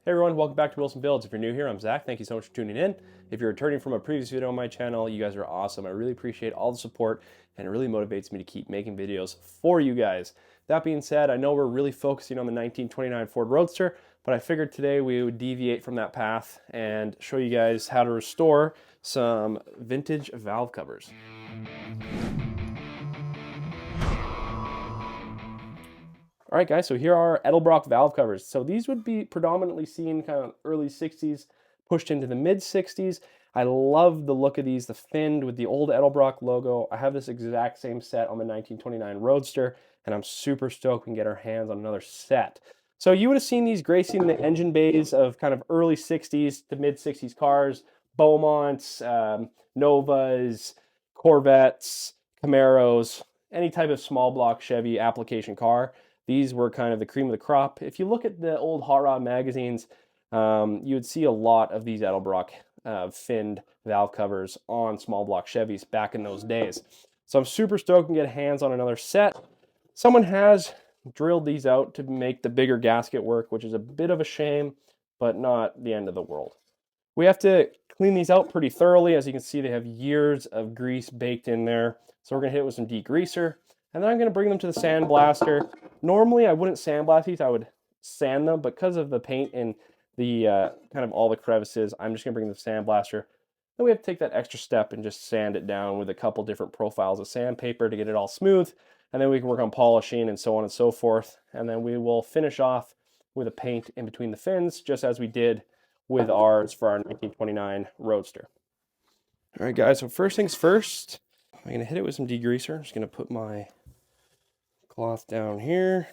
Hey everyone, welcome back to Willson Builds. If you're new here, I'm Zach. Thank you so much for tuning in. If you're returning from a previous video on my channel, you guys are awesome. I really appreciate all the support and it really motivates me to keep making videos for you guys. That being said, I know we're really focusing on the 1929 Ford Roadster, but I figured today we would deviate from that path and show you guys how to restore some vintage valve covers. All right, guys, so here are Edelbrock valve covers. So these would be predominantly seen kind of early 60s, pushed into the mid 60s. I love the look of these, the finned with the old Edelbrock logo. I have this exact same set on the 1929 Roadster, and I'm super stoked we can get our hands on another set. So you would have seen these gracing the engine bays of kind of early 60s to mid 60s cars, Beaumonts, Novas, Corvettes, Camaros, any type of small block Chevy application car. These were kind of the cream of the crop. If you look at the old Hot Rod magazines, you would see a lot of these Edelbrock finned valve covers on small block Chevys back in those days. So I'm super stoked to get hands on another set. Someone has drilled these out to make the bigger gasket work, which is a bit of a shame, but not the end of the world. We have to clean these out pretty thoroughly. As you can see, they have years of grease baked in there. So we're gonna hit it with some degreaser. And then I'm going to bring them to the sandblaster. Normally, I wouldn't sandblast these. I would sand them, but because of the paint and the kind of all the crevices, I'm just going to bring them to the sandblaster. Then we have to take that extra step and just sand it down with a couple different profiles of sandpaper to get it all smooth. And then we can work on polishing and so on and so forth. And then we will finish off with a paint in between the fins, just as we did with ours for our 1929 Roadster. All right, guys, so first things first, I'm going to hit it with some degreaser. I'm just going to put my cloth down here.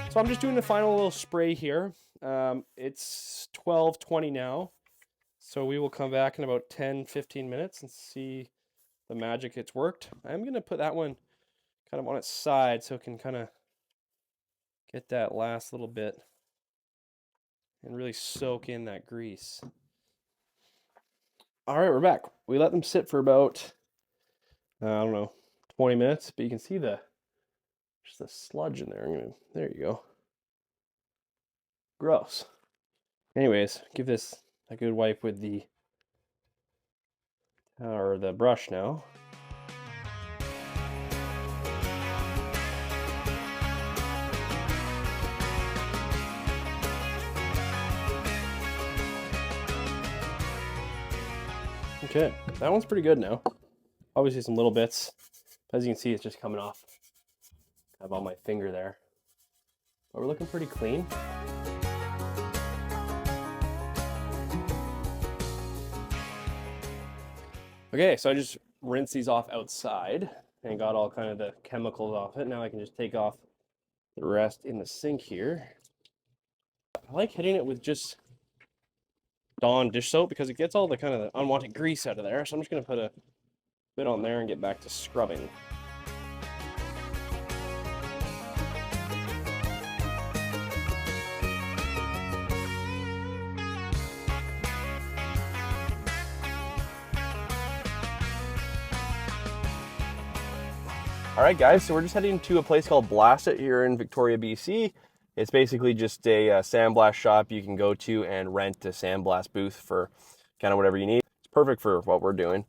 So I'm just doing the final little spray here. It's 12:20 now, so we will come back in about 10-15 minutes and see the magic it's worked. I'm going to put that one kind of on its side so it can kind of get that last little bit and really soak in that grease. All right, we're back. We let them sit for about, I don't know, 20 minutes, but you can see just the sludge in there. There you go. Gross. Anyways, give this a good wipe with the brush now. Okay, that one's pretty good now. Obviously some little bits. As you can see, it's just coming off kind of on my finger there. But we're looking pretty clean. Okay, so I just rinsed these off outside and got all kind of the chemicals off it. Now I can just take off the rest in the sink here. I like hitting it with just Dawn dish soap because it gets all the kind of the unwanted grease out of there. So I'm just going to put a bit on there and get back to scrubbing. All right, guys, so we're just heading to a place called Blast It here in Victoria, BC. It's basically just a sandblast shop you can go to and rent a sandblast booth for kind of whatever you need. It's perfect for what we're doing.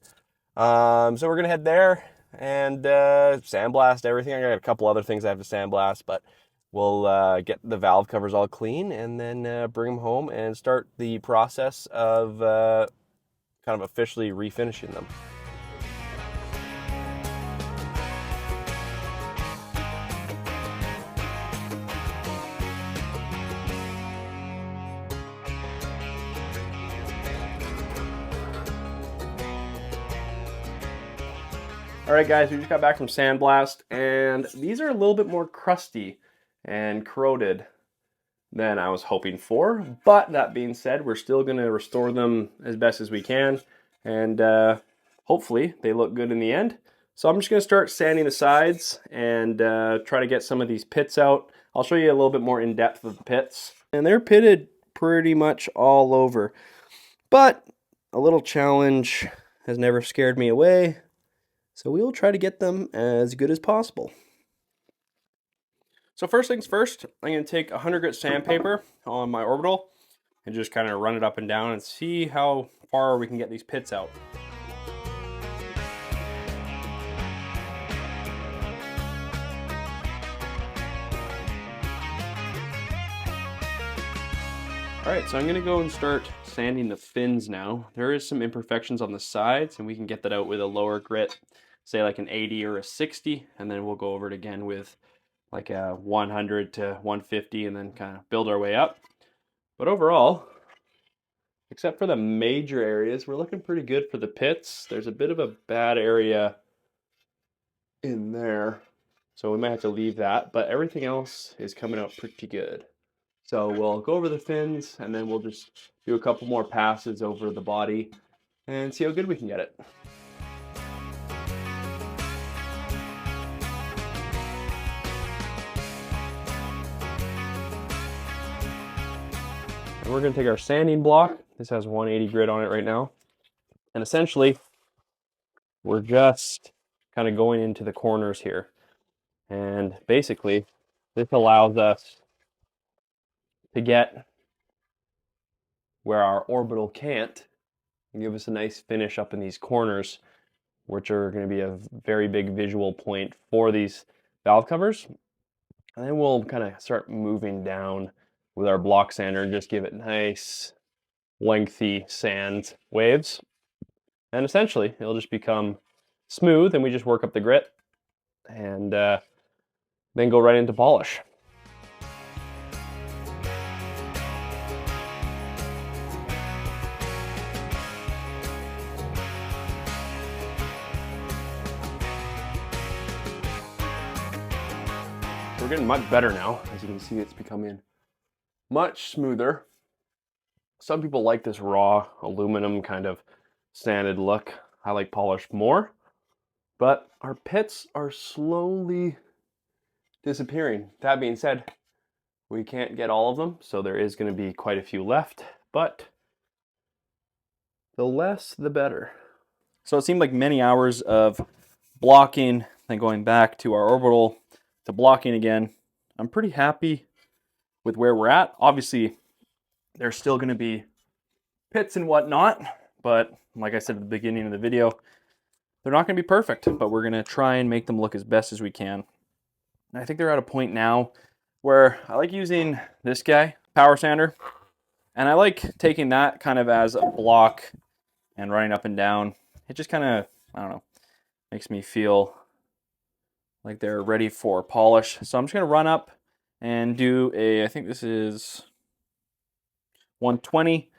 So we're gonna head there and sandblast everything. I got a couple other things I have to sandblast, but we'll get the valve covers all clean and then bring them home and start the process of kind of officially refinishing them. All right, guys, we just got back from sandblast, and these are a little bit more crusty and corroded than I was hoping for. But that being said, we're still going to restore them as best as we can, and hopefully they look good in the end. So I'm just going to start sanding the sides and try to get some of these pits out. I'll show you a little bit more in depth of the pits, and they're pitted pretty much all over. But a little challenge has never scared me away, so we will try to get them as good as possible. So first things first, I'm going to take 100 grit sandpaper on my orbital and just kind of run it up and down and see how far we can get these pits out. Alright, so I'm going to go and start sanding the fins now. There is some imperfections on the sides, and we can get that out with a lower grit, say like an 80 or a 60, and then we'll go over it again with like a 100 to 150 and then kind of build our way up. But overall, except for the major areas, we're looking pretty good for the pits. There's a bit of a bad area in there, so we might have to leave that, but everything else is coming out pretty good. So we'll go over the fins and then we'll just do a couple more passes over the body and see how good we can get it. And we're going to take our sanding block. This has 180 grit on it right now. And essentially, we're just kind of going into the corners here. And basically, this allows us to get where our orbital can't and give us a nice finish up in these corners, which are going to be a very big visual point for these valve covers. And then we'll kind of start moving down with our block sander and just give it nice lengthy sand waves. And essentially it'll just become smooth and we just work up the grit and then go right into polish. We're getting much better now. As you can see, it's becoming much smoother. Some people like this raw aluminum kind of sanded look. I like polished more, but our pits are slowly disappearing. That being said, we can't get all of them, so there is going to be quite a few left, but the less the better. So it seemed like many hours of blocking, then going back to our orbital to blocking again. I'm pretty happy with where we're at. Obviously, there's still going to be pits and whatnot, but like I said at the beginning of the video, they're not going to be perfect, but we're going to try and make them look as best as we can. And I think they're at a point now where I like using this guy, power sander, and I like taking that kind of as a block and running up and down. It just kind of, I don't know, makes me feel like they're ready for polish. So I'm just going to run up and do a, I think this is 120,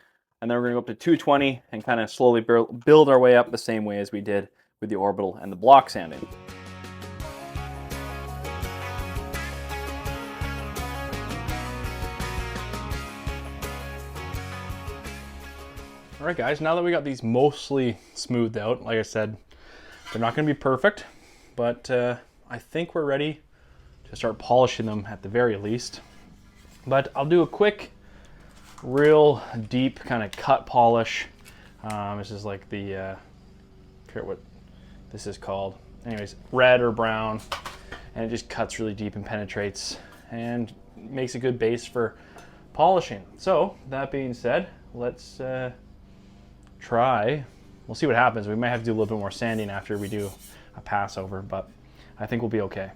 and then we're going to go up to 220 and kind of slowly build our way up the same way as we did with the orbital and the block sanding. All right guys, now that we got these mostly smoothed out, like I said, they're not going to be perfect, but I think we're ready to start polishing them at the very least. But I'll do a quick, real deep kind of cut polish. This is like the, I forget what this is called. Anyways, red or brown, and it just cuts really deep and penetrates and makes a good base for polishing. So that being said, let's try. We'll see what happens. We might have to do a little bit more sanding after we do a pass over, but I think we'll be okay.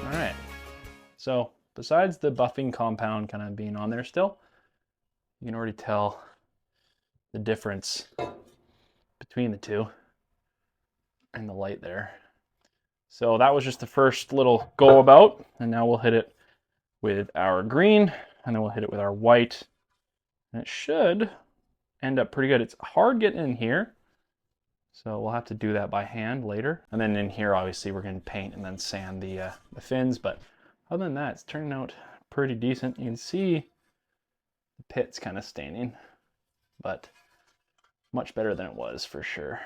All right, so besides the buffing compound kind of being on there still, you can already tell the difference between the two and the light there. So that was just the first little go about, and now we'll hit it with our green, and then we'll hit it with our white, and it should end up pretty good. It's hard getting in here, So we'll have to do that by hand later. And then in here, obviously, we're going to paint and then sand the fins. But other than that, it's turning out pretty decent. You can see the pit's kind of staining, but much better than it was for sure.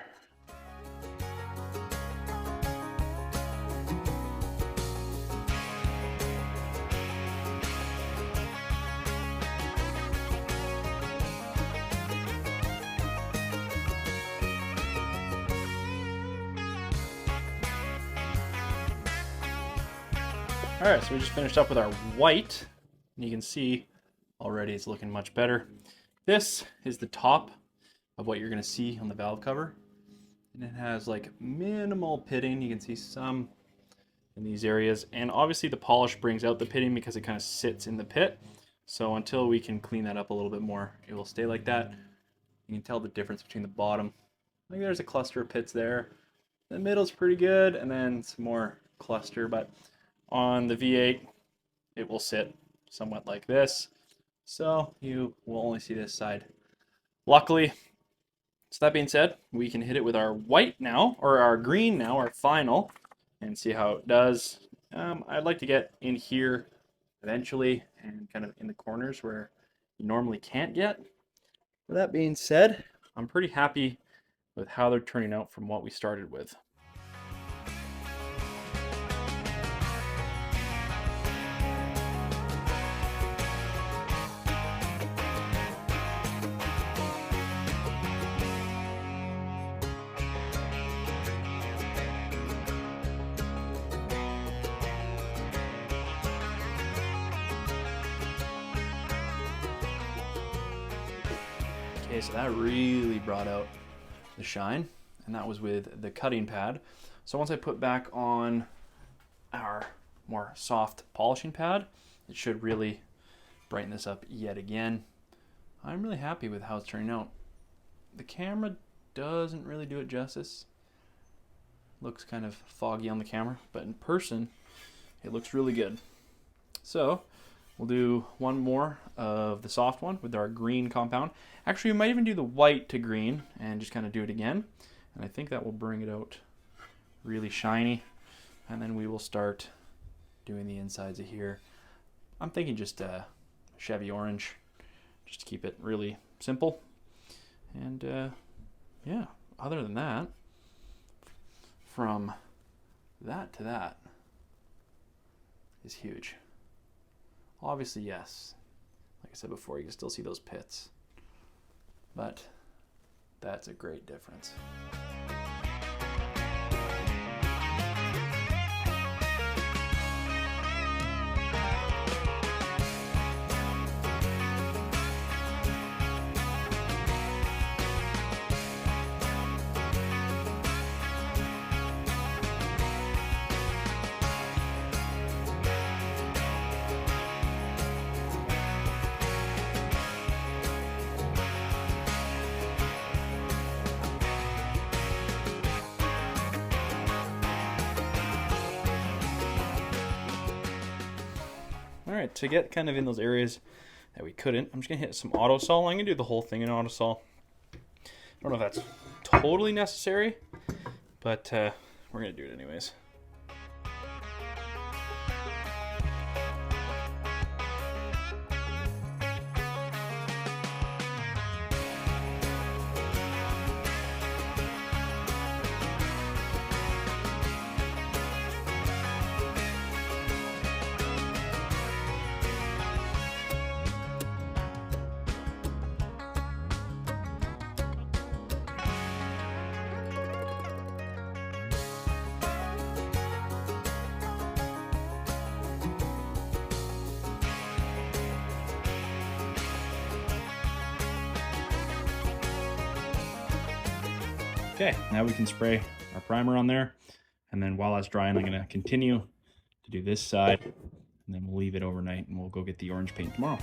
All right, so we just finished up with our white. And you can see already it's looking much better. This is the top of what you're gonna see on the valve cover. And it has like minimal pitting. You can see some in these areas. And obviously the polish brings out the pitting because it kind of sits in the pit. So until we can clean that up a little bit more, it will stay like that. You can tell the difference between the bottom. I think there's a cluster of pits there. The middle's pretty good, and then some more cluster, but on the V8, it will sit somewhat like this. So you will only see this side. Luckily, so that being said, we can hit it with our white now, or our green now, our final, and see how it does. I'd like to get in here eventually and kind of in the corners where you normally can't get. With that being said, I'm pretty happy with how they're turning out from what we started with. Okay, so that really brought out the shine, and that was with the cutting pad. So once I put back on our more soft polishing pad, it should really brighten this up yet again. I'm really happy with how it's turning out. The camera doesn't really do it justice. Looks kind of foggy on the camera, but in person, it looks really good. So we'll do one more of the soft one with our green compound. Actually, we might even do the white to green and just kind of do it again. And I think that will bring it out really shiny. And then we will start doing the insides of here. I'm thinking just a Chevy orange, just to keep it really simple. And yeah, other than that, from that to that is huge. Obviously, yes, like I said before, you can still see those pits, but that's a great difference. Alright, to get kind of in those areas that we couldn't, I'm just going to hit some autosol. I'm going to do the whole thing in autosol. I don't know if that's totally necessary, but we're going to do it anyways. Okay, now we can spray our primer on there, and then while that's drying, I'm going to continue to do this side, and then we'll leave it overnight, and we'll go get the orange paint tomorrow.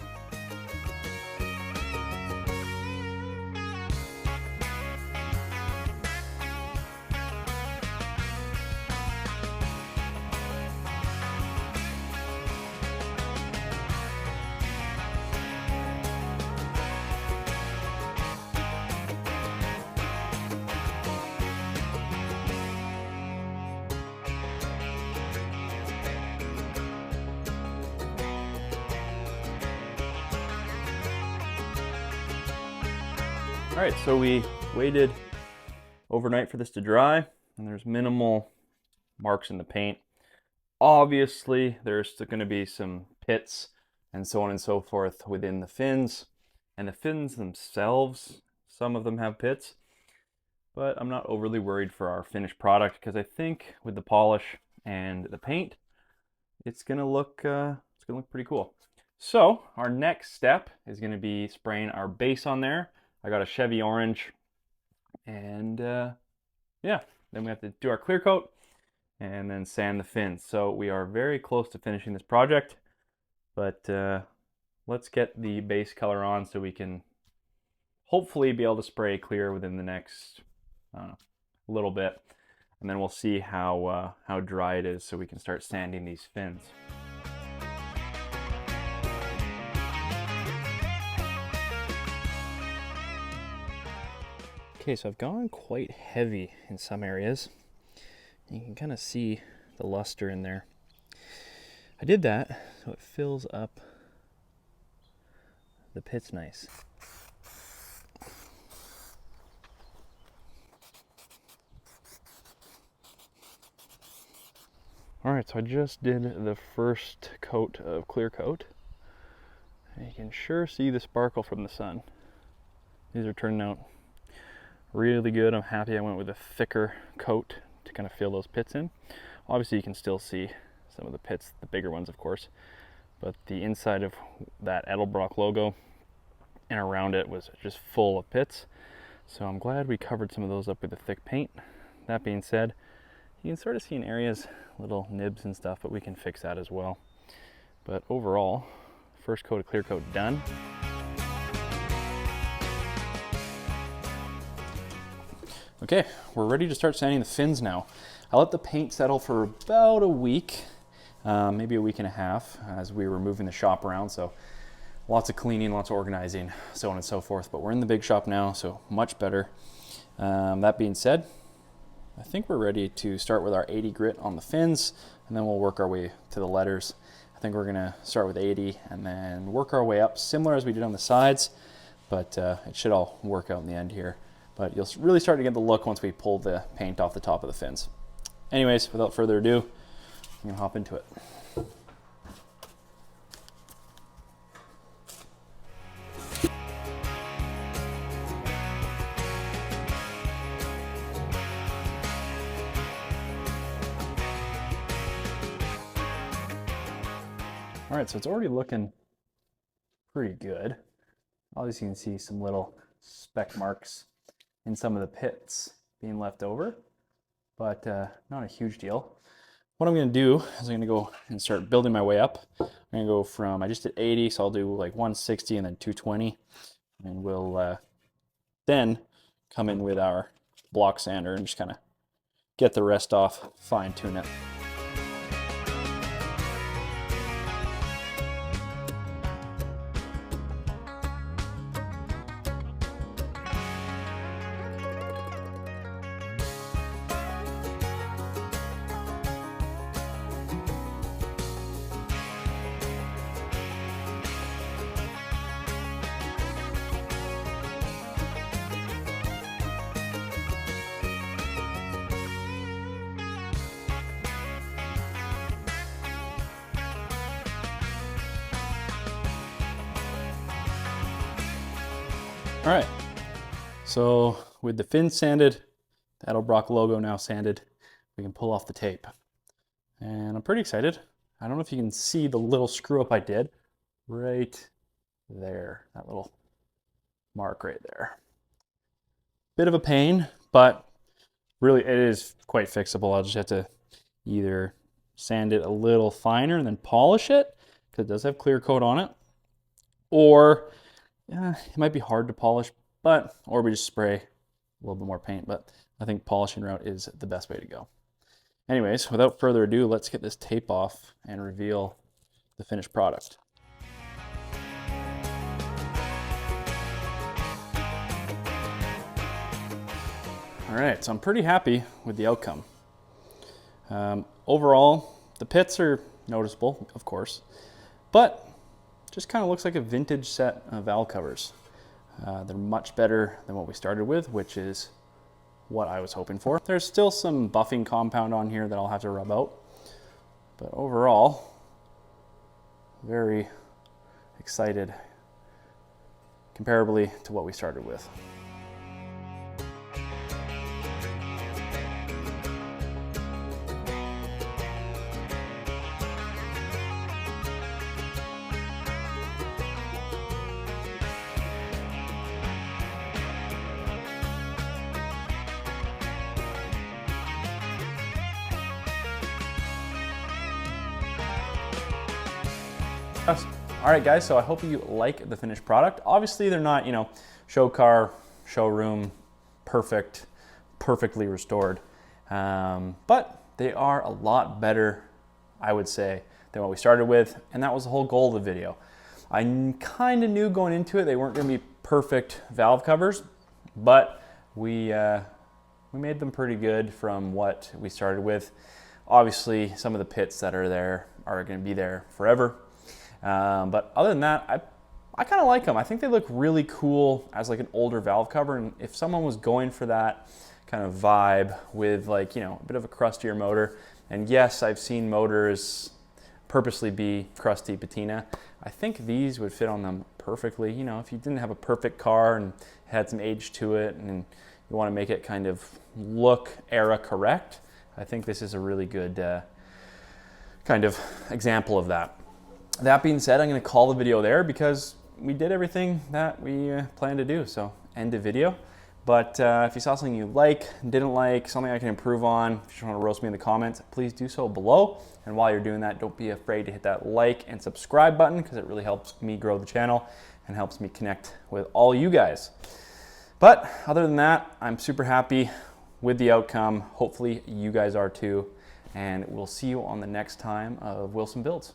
All right, so we waited overnight for this to dry, and there's minimal marks in the paint. Obviously, there's going to be some pits and so on and so forth within the fins, and the fins themselves, some of them have pits, but I'm not overly worried for our finished product because I think with the polish and the paint, it's gonna look pretty cool. So our next step is gonna be spraying our base on there. I got a Chevy orange, and yeah, then we have to do our clear coat and then sand the fins. So we are very close to finishing this project, but let's get the base color on so we can hopefully be able to spray clear within the next, I don't know, little bit. And then we'll see how dry it is so we can start sanding these fins. Okay, so I've gone quite heavy in some areas. You can kind of see the luster in there. I did that so it fills up the pits nice. Alright, so I just did the first coat of clear coat. And you can sure see the sparkle from the sun. These are turning out really good. I'm happy I went with a thicker coat to kind of fill those pits in. Obviously you can still see some of the pits, the bigger ones of course, but the inside of that Edelbrock logo and around it was just full of pits. So I'm glad we covered some of those up with the thick paint. That being said, you can sort of see in areas little nibs and stuff, but we can fix that as well. But overall, first coat of clear coat done. Okay, we're ready to start sanding the fins now. I let the paint settle for about a week, maybe a week and a half, as we were moving the shop around. So lots of cleaning, lots of organizing, so on and so forth. But we're in the big shop now, so much better. That being said, I think we're ready to start with our 80 grit on the fins, and then we'll work our way to the letters. I think we're gonna start with 80 and then work our way up, similar as we did on the sides, but it should all work out in the end here. But you'll really start to get the look once we pull the paint off the top of the fins. Anyways, without further ado, I'm gonna hop into it. All right, so it's already looking pretty good. Obviously you can see some little speck marks in some of the pits being left over, but not a huge deal. What I'm gonna do is I'm gonna go and start building my way up. I'm gonna go from, I just did 80, so I'll do like 160 and then 220. And we'll then come in with our block sander and just kind of get the rest off, fine tune it. All right, so with the fin sanded, the Edelbrock logo now sanded, we can pull off the tape. And I'm pretty excited. I don't know if you can see the little screw up I did right there, that little mark right there. Bit of a pain, but really it is quite fixable. I'll just have to either sand it a little finer and then polish it, because it does have clear coat on it, or it might be hard to polish, or we just spray a little bit more paint, but I think polishing route is the best way to go. Anyways, without further ado, let's get this tape off and reveal the finished product. All right, so I'm pretty happy with the outcome. Overall, the pits are noticeable, of course, but just kind of looks like a vintage set of valve covers. They're much better than what we started with, which is what I was hoping for. There's still some buffing compound on here that I'll have to rub out. But overall, very excited comparably to what we started with. All right, guys, so I hope you like the finished product. Obviously, they're not, show car, showroom, perfectly restored. But they are a lot better, I would say, than what we started with, and that was the whole goal of the video. I kind of knew going into it they weren't going to be perfect valve covers, but we made them pretty good from what we started with. Obviously, some of the pits that are there are going to be there forever. But other than that, I kind of like them. I think they look really cool as like an older valve cover. And if someone was going for that kind of vibe with like, a bit of a crustier motor, and yes, I've seen motors purposely be crusty patina, I think these would fit on them perfectly. If you didn't have a perfect car and had some age to it and you want to make it kind of look era correct, I think this is a really good kind of example of that. That being said, I'm going to call the video there because we did everything that we planned to do. So end the video. But if you saw something you didn't like, something I can improve on, if you just want to roast me in the comments, please do so below. And while you're doing that, don't be afraid to hit that like and subscribe button because it really helps me grow the channel and helps me connect with all you guys. But other than that, I'm super happy with the outcome. Hopefully you guys are too. And we'll see you on the next time of Willson Builds.